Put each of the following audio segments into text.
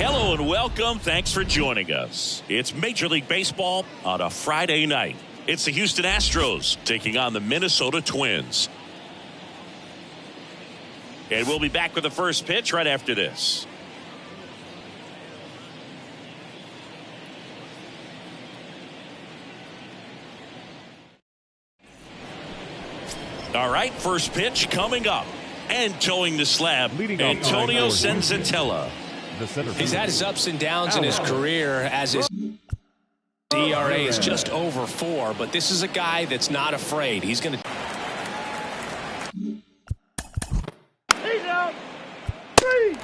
Hello and welcome. Thanks for joining us. It's Major League Baseball on a Friday night. It's the Houston Astros taking on the Minnesota Twins. And we'll be back with the first pitch right after this. All right, first pitch coming up. And towing the slab, Antonio Senzatella. He's had his ups and downs in his career as his ERA is just over 4, but this is a guy that's not afraid. He's going to. He's out. 3.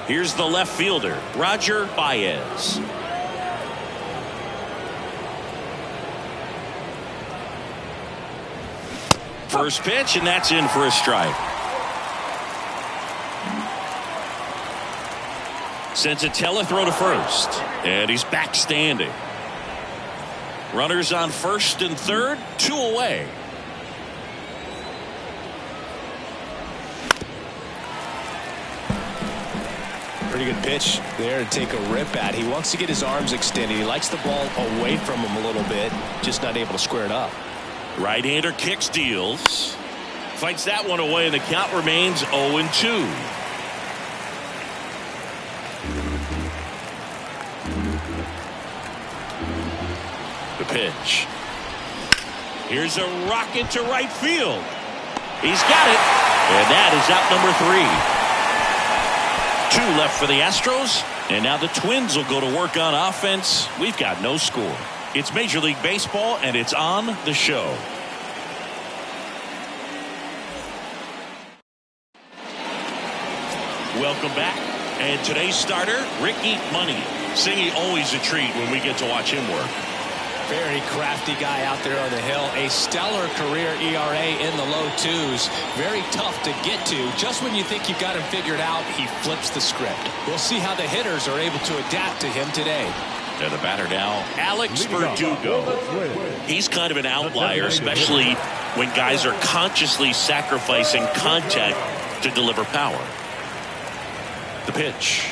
Here's the left fielder, Roger Baez. First pitch, and that's in for a strike. Senzatella throw to first, and he's back standing. Runners on first and third, 2 away. Pretty good pitch there to take a rip at. He wants to get his arms extended. He likes the ball away from him a little bit, just not able to square it up. Right-hander kicks, deals. Fights that one away, and the count remains 0-2. The pitch. Here's a rocket to right field. He's got it. And that is out number 3. 2 left for the Astros. And now the Twins will go to work on offense. We've got no score. It's Major League Baseball, and it's on the show. Welcome back. And today's starter, Ricky Money. Singing always a treat when we get to watch him work. Very crafty guy out there on the hill. A stellar career ERA in the low 2s. Very tough to get to. Just when you think you've got him figured out, he flips the script. We'll see how the hitters are able to adapt to him today. And the batter now, Alex Verdugo. He's kind of an outlier, especially when guys are consciously sacrificing contact to deliver power. The pitch.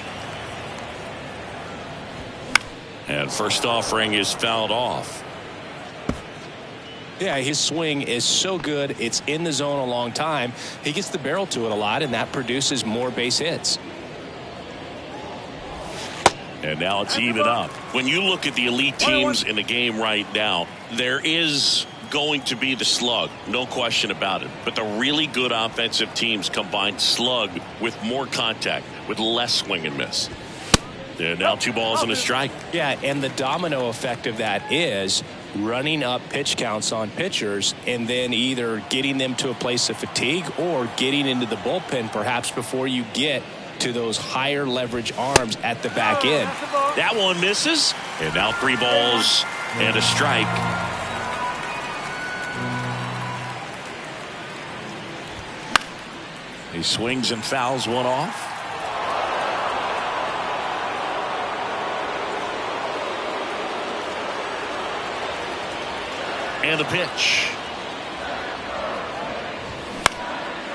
And first offering is fouled off. Yeah, his swing is so good. It's in the zone a long time. He gets the barrel to it a lot, and that produces more base hits. And now it's even up. When you look at the elite teams in the game right now, there is going to be the slug, no question about it. But the really good offensive teams combine slug with more contact, with less swing and miss. And now 2 balls and a strike. Yeah, and the domino effect of that is running up pitch counts on pitchers and then either getting them to a place of fatigue or getting into the bullpen perhaps before you get to those higher leverage arms at the back end. That one misses. And now 3 balls and a strike. He swings and fouls one off. And the pitch.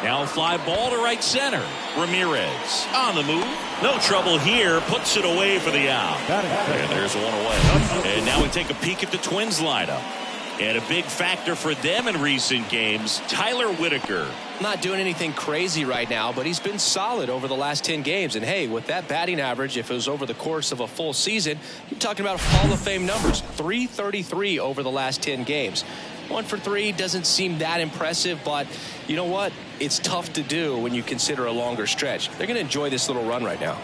Now a fly ball to right center. Ramirez on the move. No trouble here. Puts it away for the out. And there's one away. And now we take a peek at the Twins lineup. And a big factor for them in recent games, Tyler Whitaker. Not doing anything crazy right now, but he's been solid over the last 10 games. And hey, with that batting average, if it was over the course of a full season, you're talking about Hall of Fame numbers. .333 over the last 10 games. 1 for 3 doesn't seem that impressive, but you know what? It's tough to do when you consider a longer stretch. They're going to enjoy this little run right now.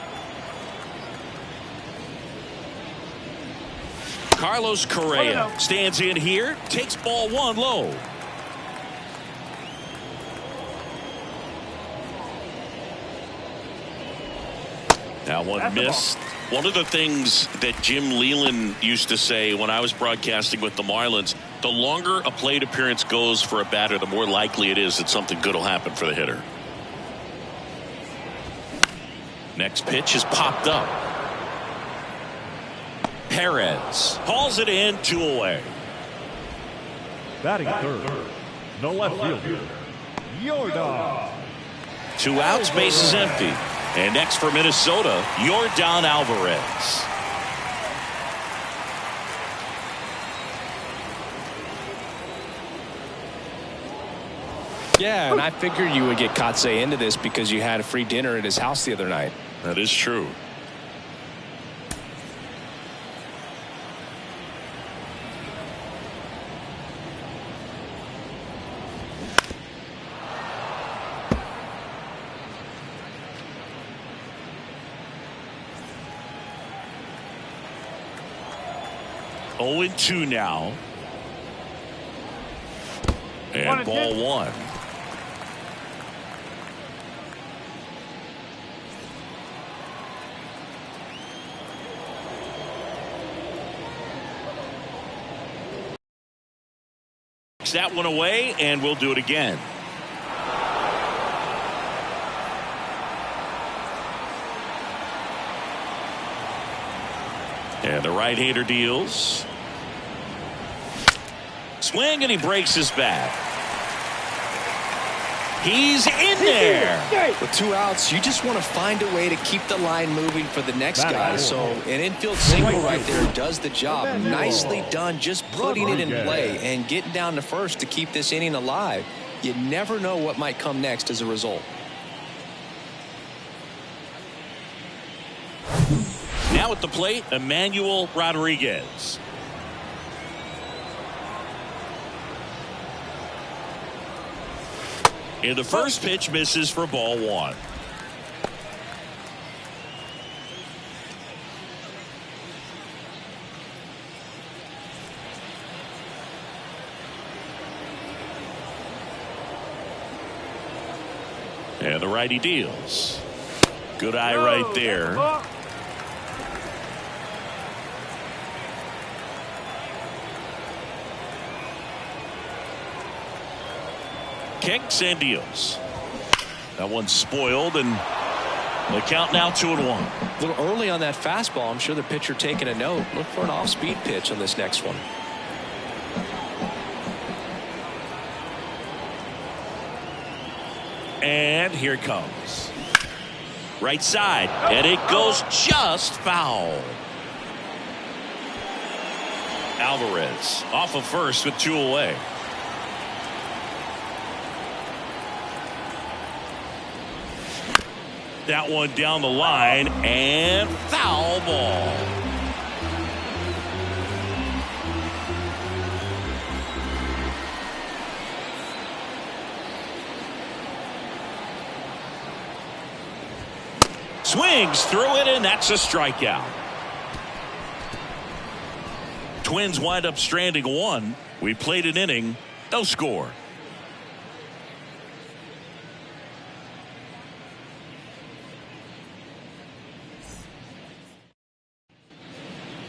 Carlos Correa stands in here, takes ball 1 low. That one missed. One of the things that Jim Leland used to say when I was broadcasting with the Marlins, the longer a plate appearance goes for a batter, the more likely it is that something good will happen for the hitter. Next pitch is popped up. Perez hauls it in, 2 away. Batting third, no left fielder, Yorda. 2 outs, base is empty. And next for Minnesota, Yordan Alvarez. Yeah, and I figured you would get Kotsay into this because you had a free dinner at his house the other night. That is true. Oh, 2 now. And ball 1. That one away, and we'll do it again. And the right-hander deals. Swing, and he breaks his bat. He's in there. With 2 outs, you just want to find a way to keep the line moving for the next guy. So an infield single right there does the job. Nicely done, just putting it in play and getting down to first to keep this inning alive. You never know what might come next as a result. Now at the plate, Emmanuel Rodriguez. And the first pitch misses for ball 1. And the righty deals. Good eye right there. Kicks and deals. That one's spoiled, and the count now 2-1. A little early on that fastball. I'm sure the pitcher taking a note. Look for an off-speed pitch on this next one. And here it comes. Right side, and it goes just foul. Alvarez off of first with 2 away. That one down the line, and foul ball. Swings through it, and that's a strikeout. Twins wind up stranding 1. We played an inning, no score.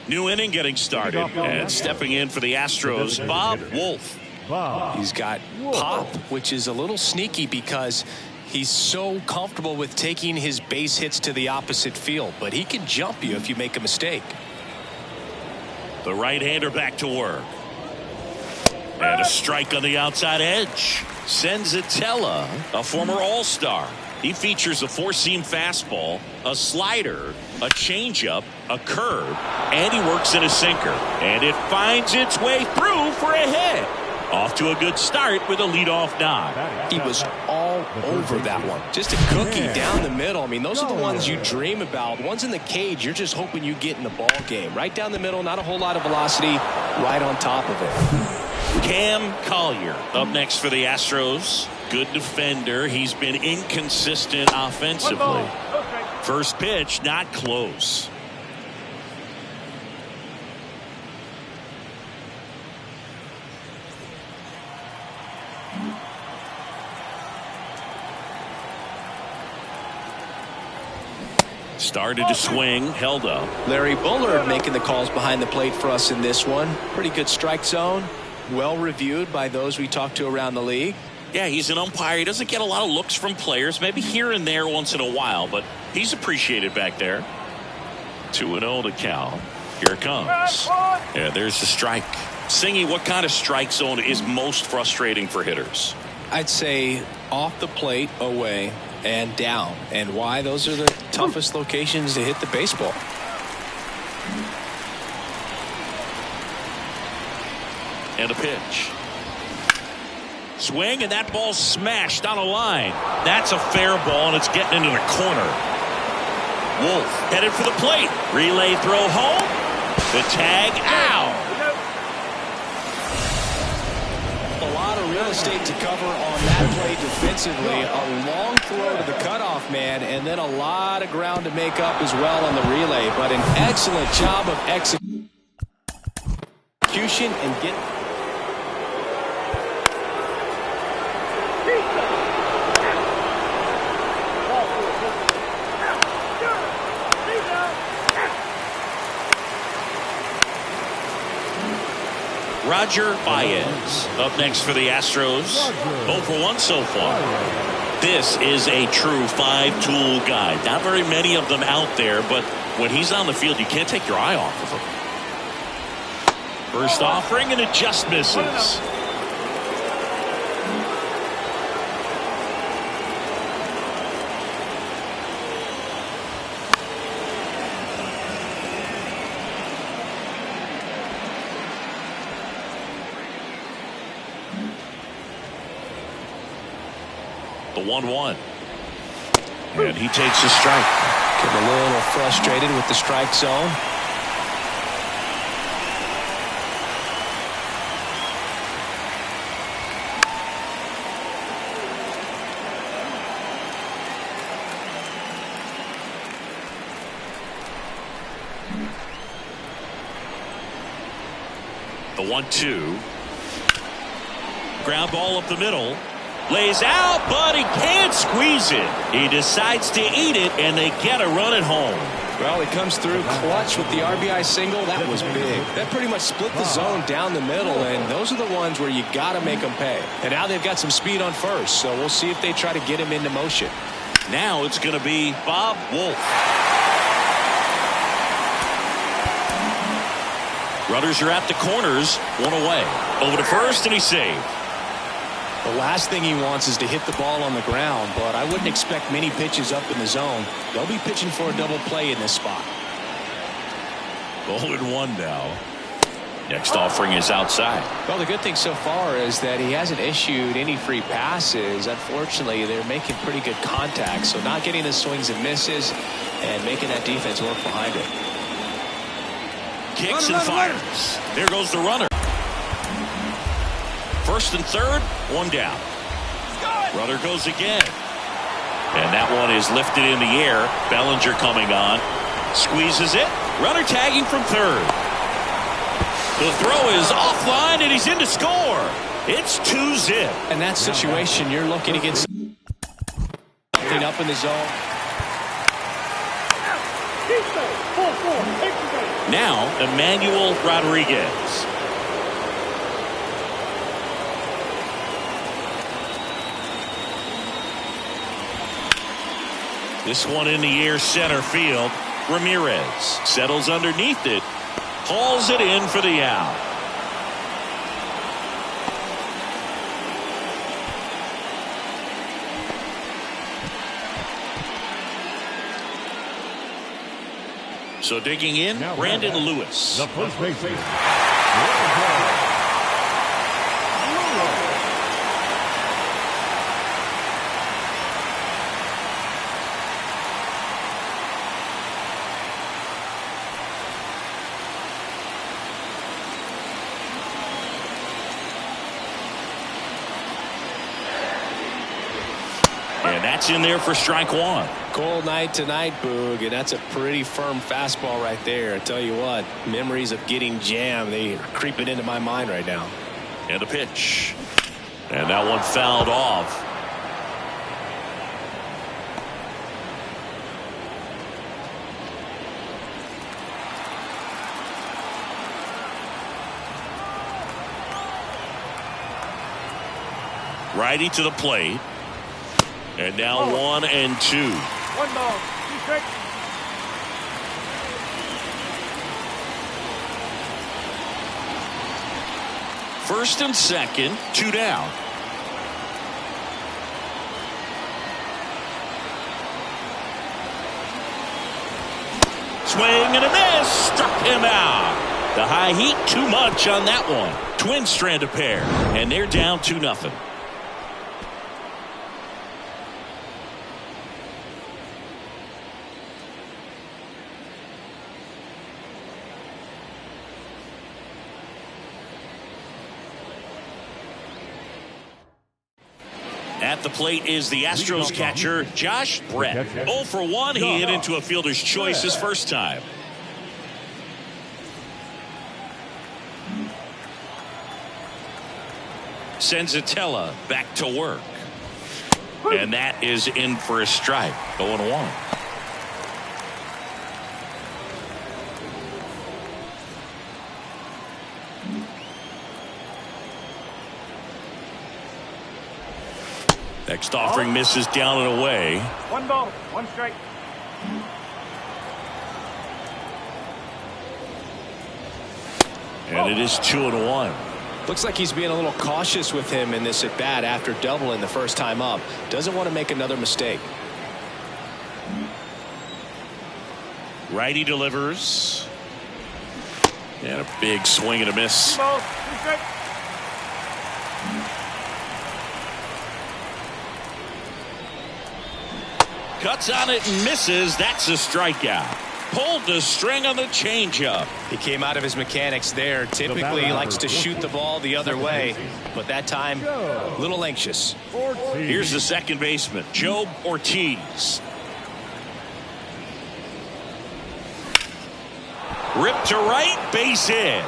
New inning getting started, and stepping in for the Astros, Bob Wolf. He's got pop, which is a little sneaky because he's so comfortable with taking his base hits to the opposite field, but he can jump you if you make a mistake. The right-hander back to work. And a strike on the outside edge. Senzatella, a former All-Star. He features a 4-seam fastball, a slider, a changeup, a curve, and he works in a sinker. And it finds its way through for a hit. Off to a good start with a leadoff nod. He was all over that one. Just a cookie down the middle. I mean, those are the ones you dream about. Ones in the cage, you're just hoping you get in the ball game. Right down the middle, not a whole lot of velocity, right on top of it. Cam Collier up next for the Astros. Good defender. He's been inconsistent offensively. First pitch, not close. Started to swing, held up. Larry Bullard making the calls behind the plate for us in this one. Pretty good strike zone. Well reviewed by those we talked to around the league. Yeah, he's an umpire. He doesn't get a lot of looks from players, maybe here and there once in a while, but he's appreciated back there. 2-0 to count. Here it comes. Yeah, there's the strike. Singy, what kind of strike zone is most frustrating for hitters? I'd say off the plate, away, and down. And why? Those are the toughest locations to hit the baseball. And a pitch. Swing, and that ball's smashed on a line. That's a fair ball, and it's getting into the corner. Wolf headed for the plate. Relay throw home. The tag out. A lot of real estate to cover on that play defensively. A long throw to the cutoff man, and then a lot of ground to make up as well on the relay. But an excellent job of execution and get. Roger Baez up next for the Astros. 0 for 1 so far. This is a true five-tool guy. Not very many of them out there, but when he's on the field, you can't take your eye off of him. First offering, and it just misses. The 1-1. And he takes a strike. Getting a little frustrated with the strike zone. The 1-2. Ground ball up the middle. Lays out, but he can't squeeze it. He decides to eat it, and they get a run at home. Well, he comes through clutch with the RBI single. That was big. That pretty much split the zone down the middle, and those are the ones where you got to make them pay. And now they've got some speed on first, so we'll see if they try to get him into motion. Now it's going to be Bob Wolf. Runners are at the corners, one away. Over to first, and he's saved. The last thing he wants is to hit the ball on the ground, but I wouldn't expect many pitches up in the zone. They'll be pitching for a double play in this spot. 0-1 now. Next offering is outside. Well, the good thing so far is that he hasn't issued any free passes. Unfortunately, they're making pretty good contact, so not getting the swings and misses and making that defense work behind it. Kicks and fires. There goes the runner. First and third, one down. Runner goes again. And that one is lifted in the air. Bellinger coming on. Squeezes it. Runner tagging from third. The throw is offline, and he's in to score. It's 2-zip. In that situation, you're looking to get something up in the zone. Now, Emmanuel Rodriguez. This one in the air center field. Ramirez settles underneath it. Hauls it in for the out. So digging in, Brandon Lewis. The first baseman. And that's in there for strike one. Cold night tonight, Boog, and that's a pretty firm fastball right there. I tell you what, memories of getting jammed, they are creeping into my mind right now. And a pitch. And that one fouled off. Righty to the plate. And now 1-2. 1 ball, 2 strikes. First and second, 2 down. Swing and a miss. Struck him out. The high heat, too much on that one. Twin strand of pair, and they're down 2-0. At the plate is the Astros catcher, Josh Brett. 0 for 1. He hit into a fielder's choice his first time. Senzatella back to work. And that is in for a strike. 0-1. Next offering misses down and away. 1 ball, 1 strike. And it is 2-1. Looks like he's being a little cautious with him in this at bat after doubling the first time up. Doesn't want to make another mistake. Righty delivers. And a big swing and a miss. 2 balls, 2 strikes. Cuts on it and misses. That's a strikeout. Pulled the string on the changeup. He came out of his mechanics there. Typically he likes to shoot the ball the other way, but that time a little anxious. Here's the second baseman, Joe Ortiz. Ripped to right, base hit.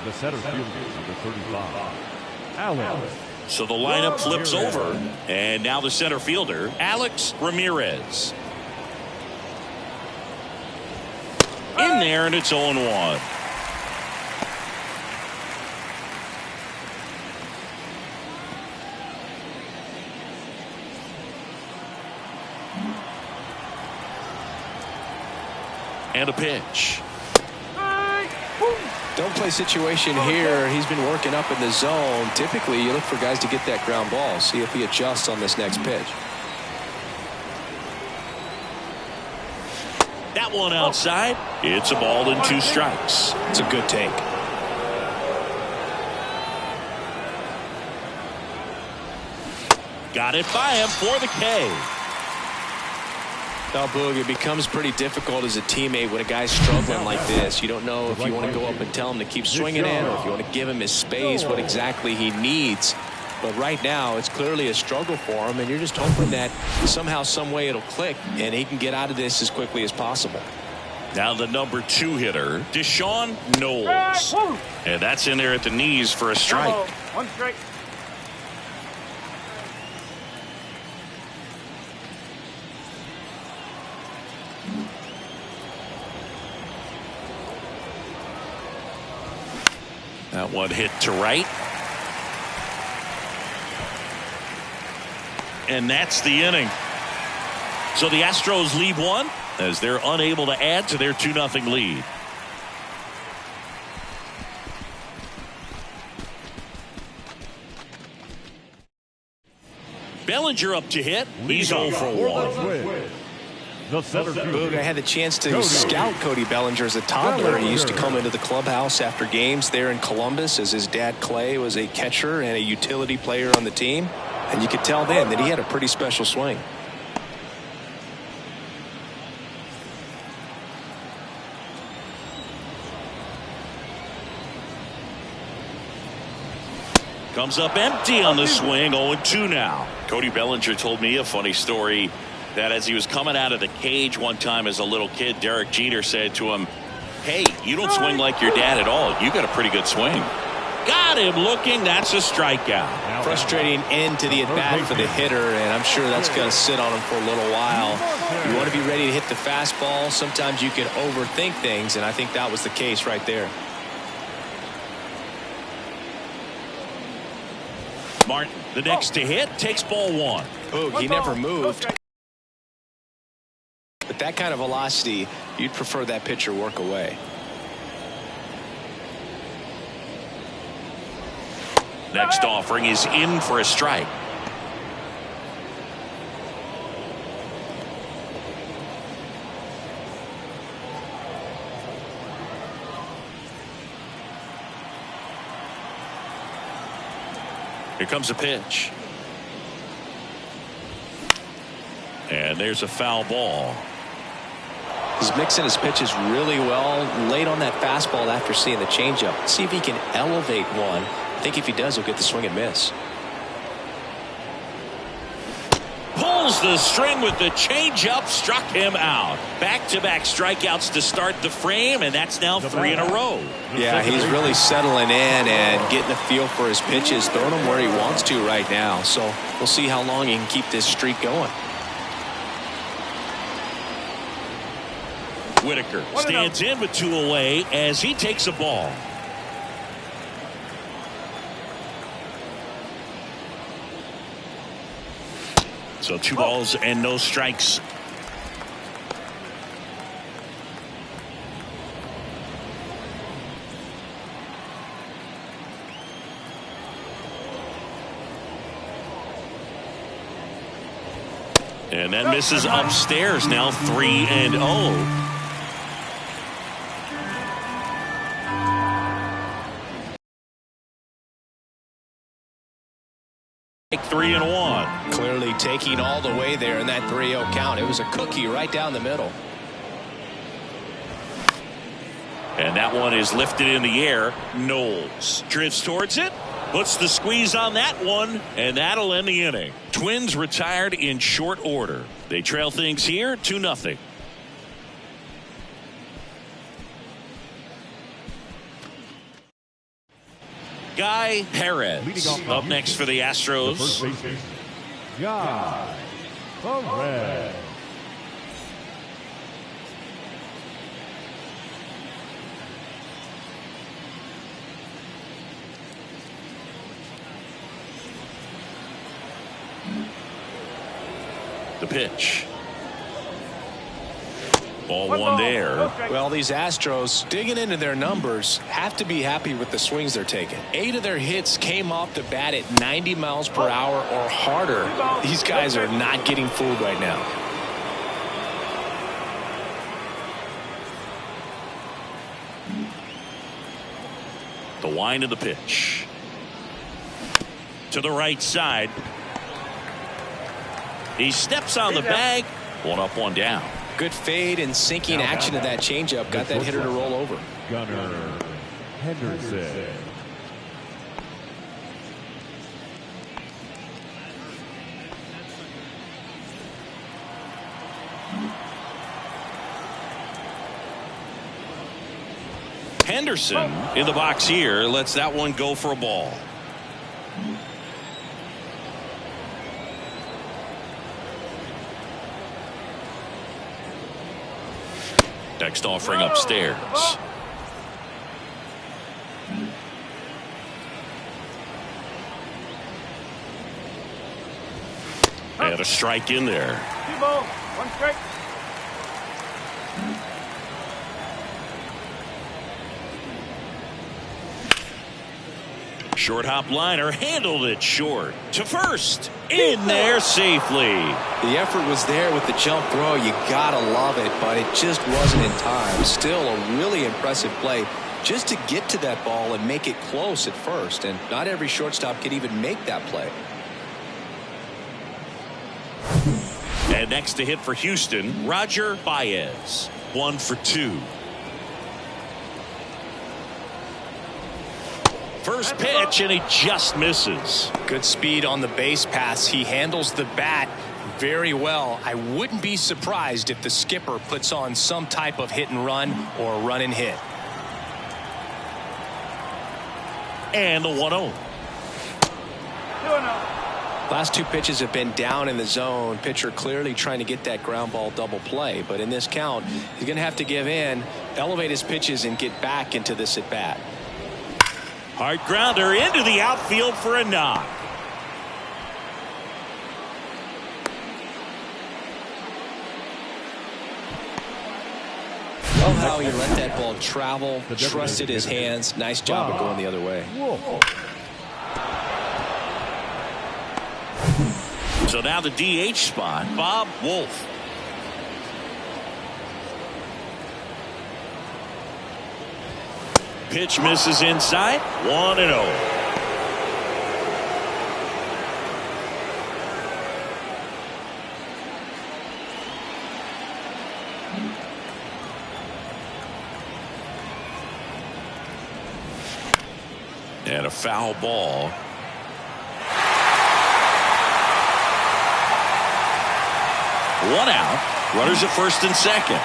The center fielder, number 35. Alex. So the lineup flips over, and now the center fielder, Alex Ramirez. In there, and it's 0-1. And a pitch. Don't play situation here. He's been working up in the zone. Typically you look for guys to get that ground ball. See if he adjusts on this next pitch. That one outside. It's a ball and 2 strikes. It's a good take. Got it by him for the K. Now, Boog, it becomes pretty difficult as a teammate when a guy's struggling like this. You don't know if you want to go up and tell him to keep swinging in, or if you want to give him his space, what exactly he needs. But right now, it's clearly a struggle for him, and you're just hoping that somehow, some way it'll click, and he can get out of this as quickly as possible. Now the number 2 hitter, Deshaun Knowles. And that's in there at the knees for a strike. 1 strike. That one hit to right. And that's the inning. So the Astros lead 1 as they're unable to add to their 2-0 lead. Bellinger up to hit. He's 0 for 1. The center fielder. Boog, I had the chance to scout Cody Bellinger as a toddler. He used to come into the clubhouse after games there in Columbus, as his dad Clay was a catcher and a utility player on the team. And you could tell then that he had a pretty special swing. Comes up empty on the swing. 0-2 now. Cody Bellinger told me a funny story that as he was coming out of the cage one time as a little kid, Derek Jeter said to him, "Hey, you don't swing like your dad at all. You got a pretty good swing." Got him looking. That's a strikeout. Frustrating end to the at-bat for the hitter, and I'm sure that's going to sit on him for a little while. You want to be ready to hit the fastball. Sometimes you can overthink things, and I think that was the case right there. Martin, the next to hit, takes ball 1. Oh, he never moved. But that kind of velocity, you'd prefer that pitcher work away. Next offering is in for a strike. Here comes a pitch. And there's a foul ball. He's mixing his pitches really well. Late on that fastball after seeing the changeup. See if he can elevate one. I think if he does, he'll get the swing and miss. Pulls the string with the changeup, struck him out. Back-to-back strikeouts to start the frame, and that's now 3 in a row. Yeah, he's really settling in and getting a feel for his pitches, throwing them where he wants to right now. So we'll see how long he can keep this streak going. Whitaker stands in with 2 away as he takes a ball. So 2 balls and no strikes. And that misses upstairs, now 3-0. 3-1. Clearly taking all the way there in that 3-0 count. It was a cookie right down the middle. And that one is lifted in the air. Knowles drifts towards it. Puts the squeeze on that one. And that'll end the inning. Twins retired in short order. They trail things here 2-0. Guy Perez up next for the Astros. Guy Perez. The pitch. Ball one there. Well, these Astros digging into their numbers have to be happy with the swings they're taking. 8 of their hits came off the bat at 90 miles per hour or harder. These guys are not getting fooled right now. The wind of the pitch. To the right side. He steps on the bag. 1 up, 1 down. Good fade and sinking action of that changeup got that hitter to roll over. Gunnar Henderson. Henderson in the box here lets that one go for a ball. Next offering upstairs. And a strike in there. 2 balls, 1 strike. Short hop liner handled it short to first, in there safely. The effort was there with the jump throw. You gotta love it, but it just wasn't in time. Still a really impressive play just to get to that ball and make it close at first, and not every shortstop can even make that play. And next to hit for Houston, Roger Baez. 1 for 2. First pitch, and he just misses. Good speed on the base pass. He handles the bat very well. I wouldn't be surprised if the skipper puts on some type of hit and run or run and hit. And the 1-0. Last 2 pitches have been down in the zone. Pitcher clearly trying to get that ground ball double play. But in this count, he's going to have to give in, elevate his pitches, and get back into this at bat. Hard grounder into the outfield for a knock. Love how he let that ball travel, trusted his hands. Nice job of going the other way. So now the DH spot, Bob Wolf. Pitch misses inside. 1-0. And a foul ball. One out. Runners at first and second.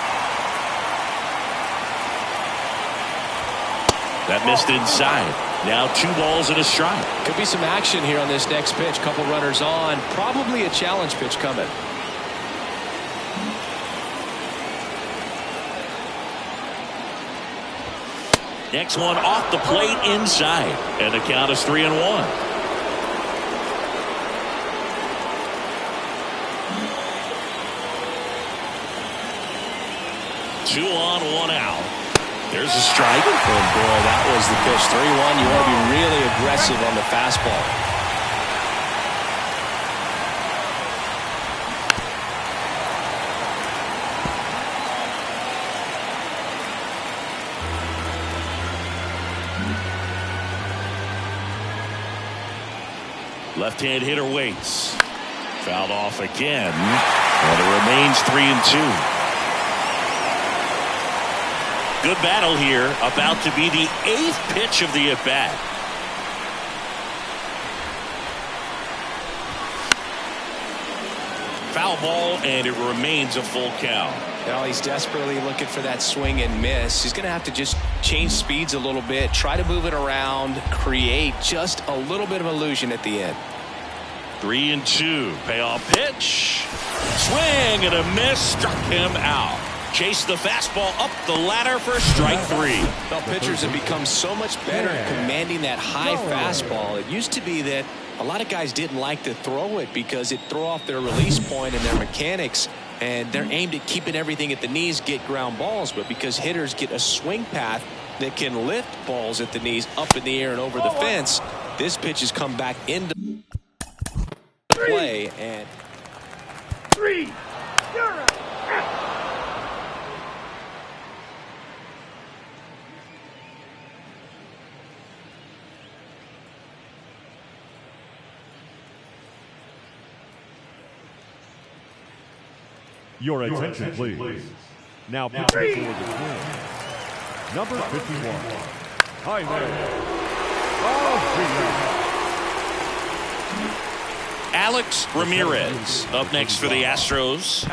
That missed inside. Now 2 balls and a strike. Could be some action here on this next pitch. Couple runners on. Probably a challenge pitch coming. Next one off the plate inside. And the count is 3-1. Two on, 1 out. There's a strike. And boy, that was the pitch. 3-1. You want to be really aggressive on the fastball. Left-hand hitter waits. Fouled off again. And it remains 3-2. Good battle here. About to be the 8th pitch of the at-bat. Foul ball, and it remains a full count. Now he's desperately looking for that swing and miss. He's going to have to just change speeds a little bit, try to move it around, create just a little bit of illusion at the end. 3-2. Payoff pitch. Swing and a miss. Struck him out. Chase the fastball up the ladder for strike 3. Well, pitchers have become so much better at commanding that high fastball. It used to be that a lot of guys didn't like to throw it because it throw off their release point and their mechanics, and they're aimed at keeping everything at the knees, get ground balls. But because hitters get a swing path that can lift balls at the knees up in the air and over the fence, this pitch has come back into play. And 3-0. Your attention, please. Now pitching for the Twins. Number 51. Alex Ramirez up next for the Astros.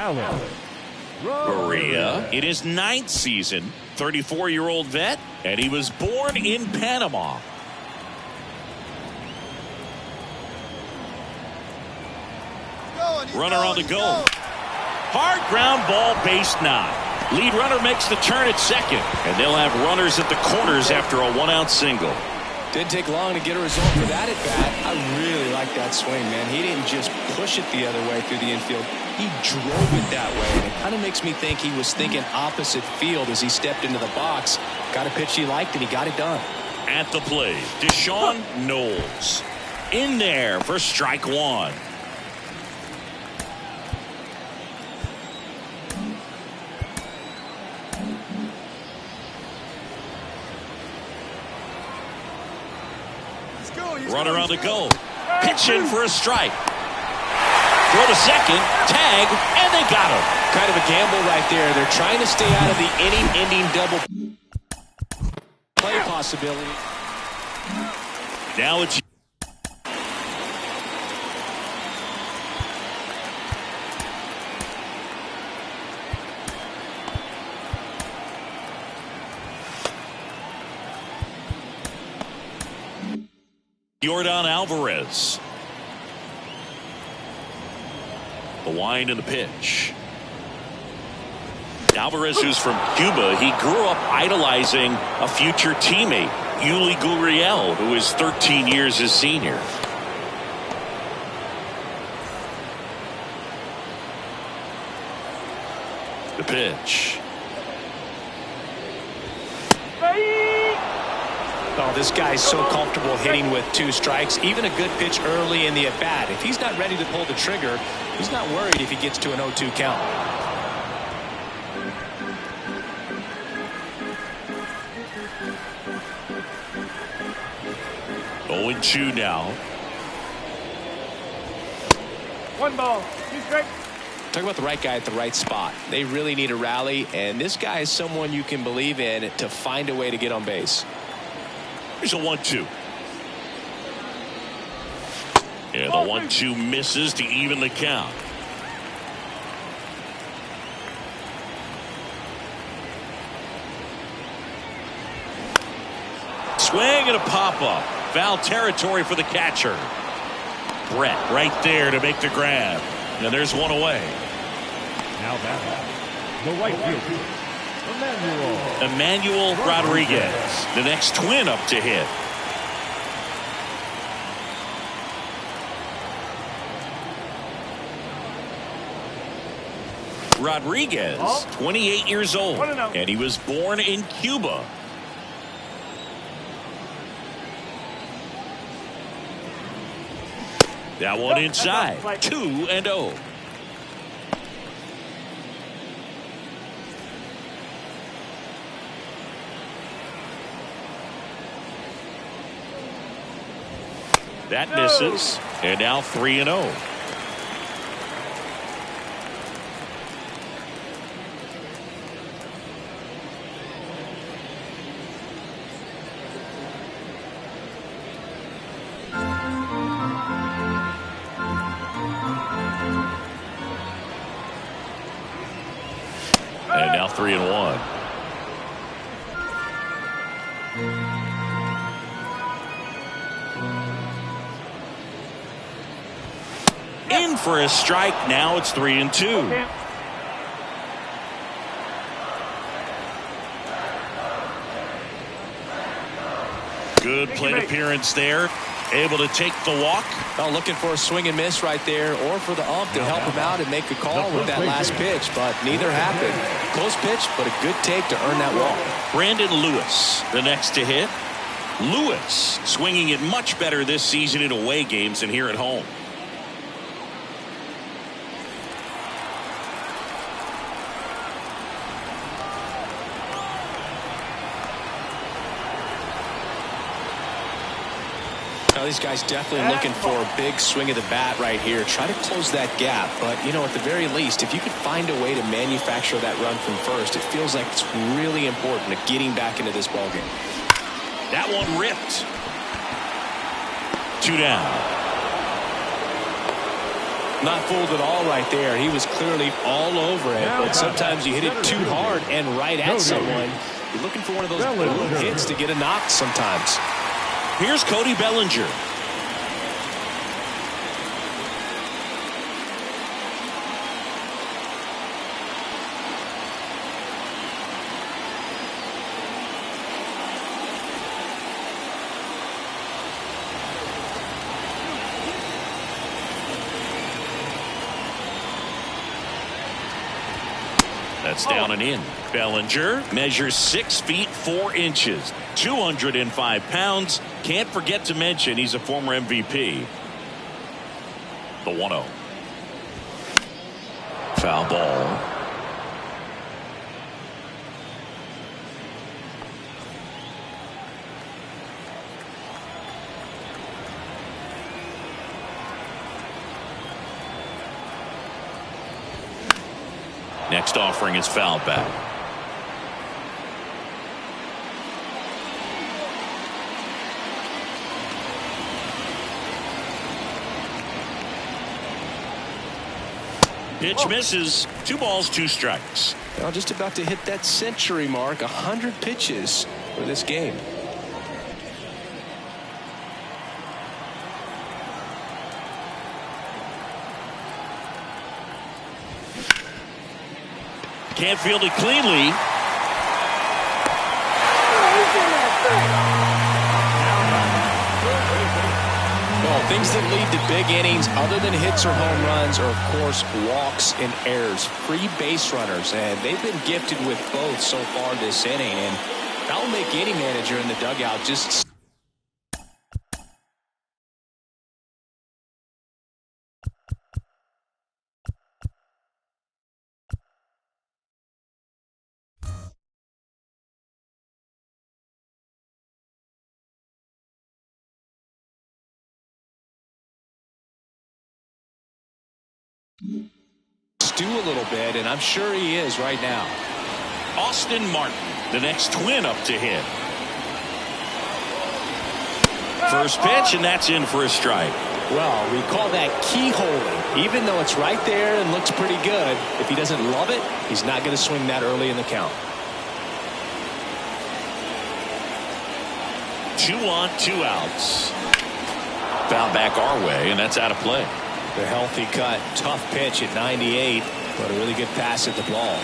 Maria in his 9th season, 34-year-old vet, and he was born in Panama. Runner on the go. Hard ground ball, base 9. Lead runner makes the turn at second, and they'll have runners at the corners after a 1-out single. Didn't take long to get a result for that at bat. I really like that swing, man. He didn't just push it the other way through the infield. He drove it that way, and it kind of makes me think he was thinking opposite field as he stepped into the box. Got a pitch he liked, and he got it done. At the plate, Deshaun Knowles in there for strike 1. Runner on the go. Pitch in for a strike. Throw to second. Tag. And they got him. Kind of a gamble right there. They're trying to stay out of the inning-ending double play possibility. Now it's Yordan Alvarez. The wind and the pitch. Alvarez, who's from Cuba, he grew up idolizing a future teammate, Yuli Gurriel, who is 13 years his senior. The pitch. Oh, this guy's so comfortable hitting with 2 strikes. Even a good pitch early in the at-bat. If he's not ready to pull the trigger, he's not worried if he gets to an 0-2 count. Oh, 0-2 now. 1 ball, 2 strikes. Talk about the right guy at the right spot. They really need a rally, and this guy is someone you can believe in to find a way to get on base. Here's a 1-2. And the 1-2 misses to even the count. Swing and a pop-up. Foul territory for the catcher. Brett right there to make the grab. And there's one away. Now that the right fielder, Emmanuel Rodriguez, the next twin up to hit. Rodriguez, 28 years old, and he was born in Cuba. That one inside, 2-0. That misses, and now 3-0. And now 3-1. In for a strike. Now it's 3-2. Good plate appearance there. Able to take the walk. Well, looking for a swing and miss right there, or for the ump to help him out and make a call with that last pitch, but neither happened. Close pitch, but a good take to earn that walk. Brandon Lewis, the next to hit. Lewis swinging it much better this season in away games than here at home. Now, these guys definitely looking for a big swing of the bat right here. Try to close that gap. But, you know, at the very least, if you could find a way to manufacture that run from first, it feels like it's really important to getting back into this ballgame. That one ripped. 2 down. Not fooled at all right there. He was clearly all over it. But sometimes you hit it too hard and right at someone. You're looking for one of those little hits to get a knock sometimes. Here's Cody Bellinger. That's down and in. Bellinger measures 6 feet 4 inches, 205 pounds. Can't forget to mention he's a former MVP. The 1-0. Foul ball. Next offering is foul back. Pitch misses. 2 balls, 2 strikes. Well, just about to hit that century mark. 100 pitches for this game. Can't field it cleanly. Well, things that lead to big innings other than hits or home runs are, of course, walks and errors. Free base runners, and they've been gifted with both so far this inning. And that'll make any manager in the dugout just... stew a little bit, and I'm sure he is right now. Austin Martin, the next twin up to hit. First pitch, and that's in for a strike. Well, we call that keyholing. Even though it's right there and looks pretty good, if he doesn't love it, he's not going to swing that early in the count. 2 on, 2 outs. Foul back our way, and that's out of play. The healthy cut, tough pitch at 98, but a really good pass at the ball.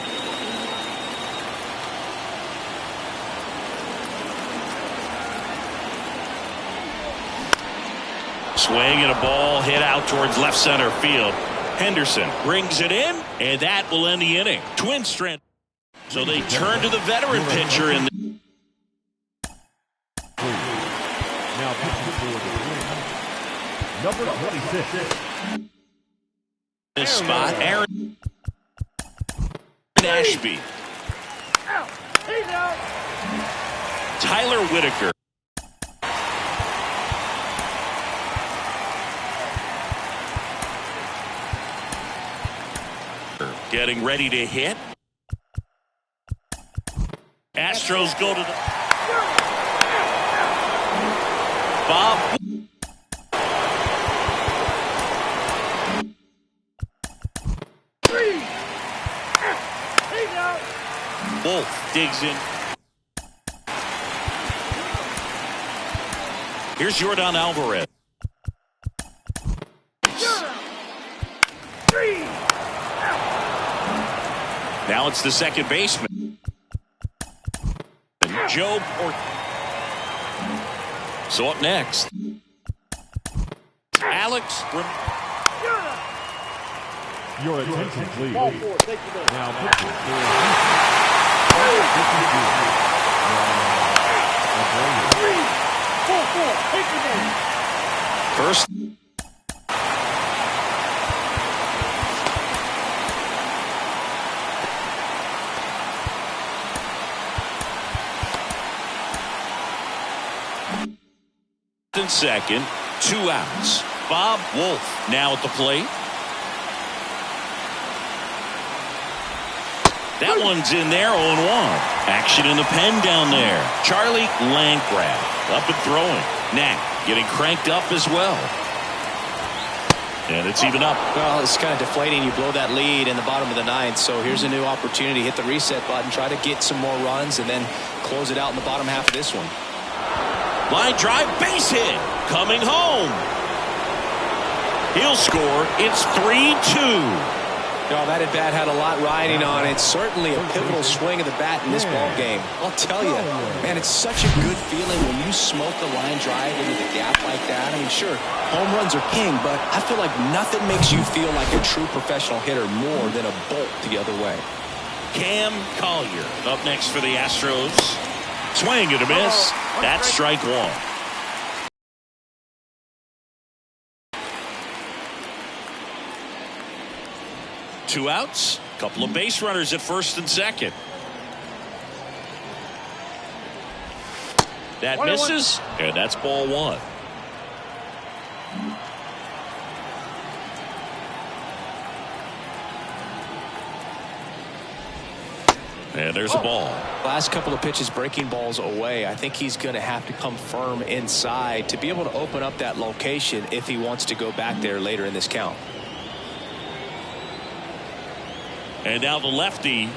Swing and a ball hit out towards left center field. Henderson brings it in, and that will end the inning. Twin strength. So they turn to the veteran pitcher in the now pitching for the Twins, number 26. This spot, Aaron Ashby. Tyler Whitaker. Getting ready to hit. Astros go to the Bob. Wolf digs in. Here's Jordan Alvarez. Now it's the second baseman. Joe. So up next, Alex. Your attention, please. Now pitching for First. And second, 2 outs. Bob Wolf now at the plate. That one's in there, 0-1. Action in the pen down there. Charlie Landgraf up and throwing. Knack getting cranked up as well. And it's even up. Well, it's kind of deflating. You blow that lead in the bottom of the 9th. So here's a new opportunity. Hit the reset button, try to get some more runs, and then close it out in the bottom half of this one. Line drive, base hit, coming home. He'll score. It's 3-2. No, that at bat had a lot riding on it. Certainly a pivotal swing of the bat in this ball game. I'll tell you, man, it's such a good feeling when you smoke a line drive into the gap like that. I mean, sure, home runs are king, but I feel like nothing makes you feel like a true professional hitter more than a bolt the other way. Cam Collier up next for the Astros. Swing and a miss. That's strike 1. Two outs, couple of base runners at first and second. That misses, and that's ball 1. And there's a ball. Last couple of pitches breaking balls away. I think he's going to have to come firm inside to be able to open up that location if he wants to go back there later in this count. And now the lefty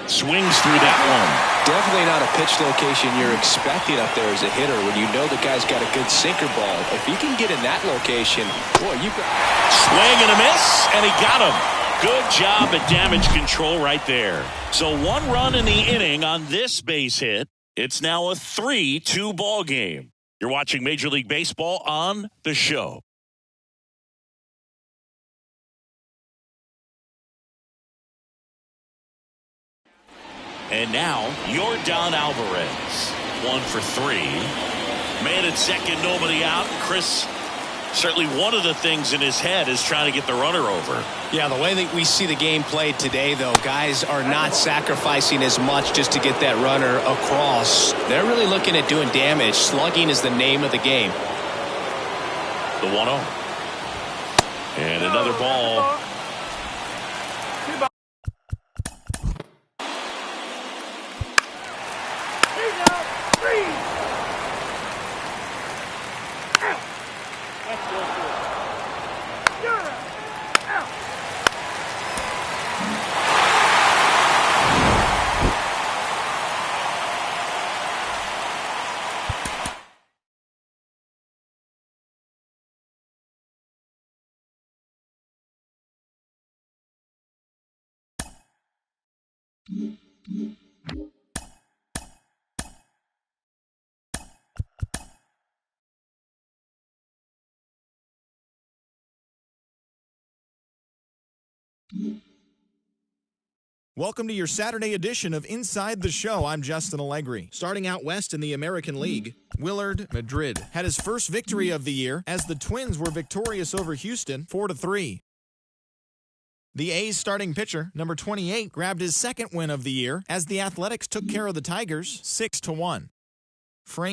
swings through that one. Definitely not a pitch location you're expecting up there as a hitter when you know the guy's got a good sinker ball. If he can get in that location, boy, you got swing and a miss, and he got him. Good job at damage control right there. So 1 run in the inning on this base hit. It's now a 3-2 ball game. You're watching Major League Baseball on The Show. And now, Jordan Alvarez. 1 for 3. Man at second, nobody out. Chris, certainly one of the things in his head is trying to get the runner over. Yeah, the way that we see the game played today, though, guys are not sacrificing as much just to get that runner across. They're really looking at doing damage. Slugging is the name of the game. The 1-0. And another ball. Welcome to your Saturday edition of Inside the Show. I'm Justin Allegri. Starting out west in the American League, Willard Madrid had his first victory of the year as the Twins were victorious over Houston 4-3. The A's starting pitcher, number 28, grabbed his second win of the year as the Athletics took care of the Tigers 6-1.